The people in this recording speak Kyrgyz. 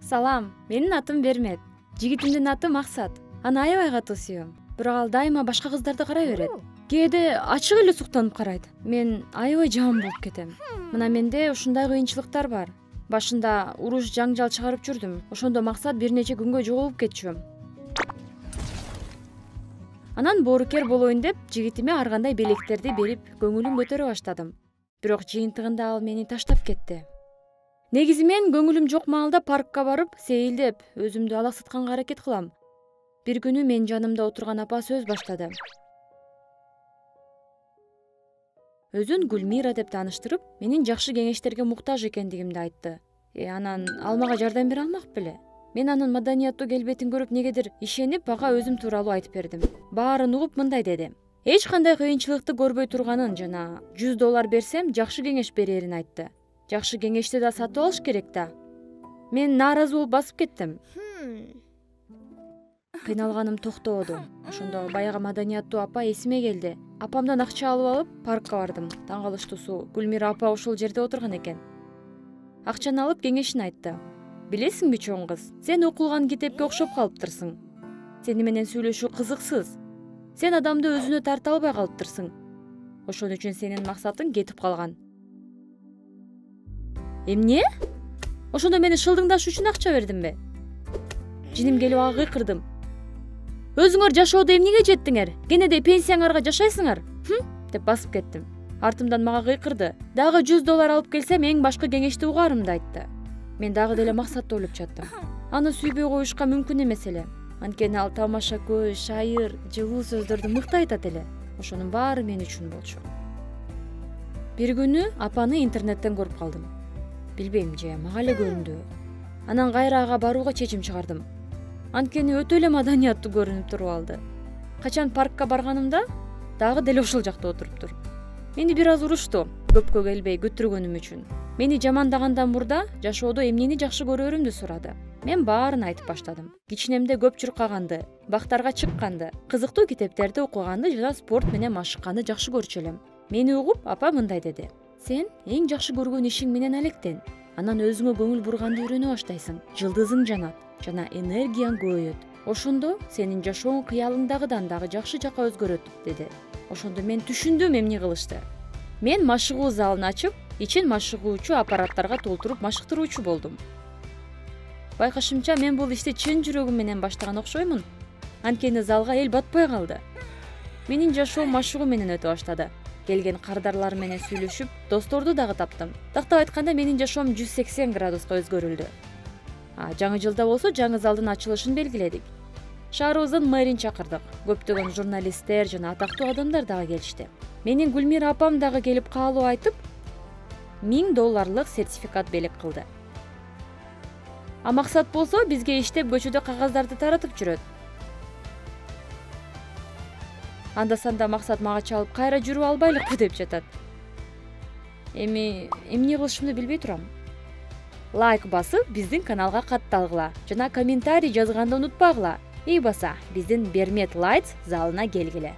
Салам, менин атым Бермет. Жигитимдин аты Максат. Аны аябай катуу сүйөм. Бирок ал дайыма башка кыздарды карай берет. Кээде ачык эле суктанып карайт. Мен аябай жаман болуп кетем. Мына менде ушундай кыйынчылыктар бар. Башында уруш жаңжал чыгарып жүрдүм. Ошондо максат бир нече күнгө жоголуп кетчүм. Анан боорукер болоюн деп жигитиме ар кандай белектерди берип көңүлүн көтөрө баштадым. Бирок жыйынтыгында ал мени таштап кетти. Негизи мен көңүлүм жок маалда паркка барып, сейилдеп, өзүмдү алаксатканга аракет кылам. Бир күнү менин жанымда отурган апа сөз баштады. Өзүн Гүлмира деп тааныштырып, менин жакшы кеңештерге муктаж экендигимди айтты. Анан ал мага жардам бере алмак беле? Мен анын маданияттуу келбетин көрүп негедир ишенип, ага өзүм тууралуу айтып бердим. Баарын угуп мындай деди. Эч кандай кыйынчылыкты көрбөй турганын жана $100 берсем жакшы кеңеш берерин айтты. Жакшы кеңешти да сатып алыш керек да. Мен нааразы болуп басып кеттим. Кыйналганым токтободу. Ошондо баягы маданияттуу апа эсиме келди. Апамдан акча алып паркка бардым. Таң калыштуусу Гүлмира апа ошол жерде отурган экен. Акчаны алып кеңешин айтты. Билесиңби чоң кыз, сен окулган китепке окшоп калыптырсың. Сени менен сүйлөшүү кызыксыз. Сен адамды өзүнө тарта албай калыптырсың. Ошон үчүн сенин максатың кетип калган. Эмне? Ошондо мени шылдыңдаш үчүн акча бердимби? Жиним келип ага кыйкырдым. Өзүңөр жашоодо эмнеге жеттиңер? Кенеде пенсияңарга жашайсыңар? Деп басып кеттим. Артымдан мага кыйкырды. Дагы $100 алып келсем эң башкы кеңешти угаарымды айтты. Мен дагы деле максатты ойлоп чаттым. Аны сүйбөй коюшка мүмкүн эмес эле. Анткени ал тамаша көз, шайыр, жылуу сөздөрдү мыкты айтат эле. Ошонун баары мен үчүн болчу. Бир күнү апаны интернеттен көрүп калдым. Билбейм, же мага эле көрүндү. Анан кайра ага барууга чечим чыгардым. Анткени өтө эле маданияттуу көрүнүп туруп алды. Качан паркка барганымда дагы деле ошол жакта отуруптур. Мени бир аз урушту, көпкө келбей көтүргөнүм үчүн. Мени жамандагандан мурда жашоодо эмнени жакшы көрөрүмдү сурады. Мен баарын айтып баштадым. Кичинемде көп чуркаганды, бактарга чыкканды, кызыктуу китептерди окуганды жана спорт менен машыкканды жакшы көрчү элем. Мени угуп, апа мындай деди. Сен эң жакшы көргөн ишиң менен алектен. Анан өзүңө көңүл бурганды үйрөнө баштайсың. Жылдызың жанат жана энергияң көбөйөт. Ошондо сенин жашооң кыялыңдагыдан дагы жакшы жакка өзгөрөт, деди. Ошондо мен түшүндүм эмне кылышты. Мен машыгуу залын ачып, ичин машыгуучу аппараттарга толтуруп машыктыруучу болдум. Байкашымча, мен бул ишти чын жүрөгүм менен баштаган окшоймун. Анткени залга эл батпай калды. Менин жашоом машыгуу менен өтө баштады. Келген кардарлар менен сүйлөшүп, досторду дагы таптым. Тактап айтканда, менин жашоом 180 градуска өзгөрүлдү. Жаңы жылда болсо жаңы залдын ачылышын белгиледик. Шаарыбыздын мэрин чакырдык. Көптөгөн журналисттер жана атактуу адамдар дагы келишти. Менин Гүлмира апам дагы келип каалоо айтып, $1000 сертификат белек кылды. Максат болсо бизге иштеп көчөдө кагаздарды таратып жүрөт. Анда-санда Максат мага чалып, кайра жүрүп албайлыкпы деп жатат. Эмне кылышымды билбей турам. Лайк басып, биздин каналга катталгыла жана комментарий жазганды унутпагыла. Баса, биздин Бермет Lights залына келгиле.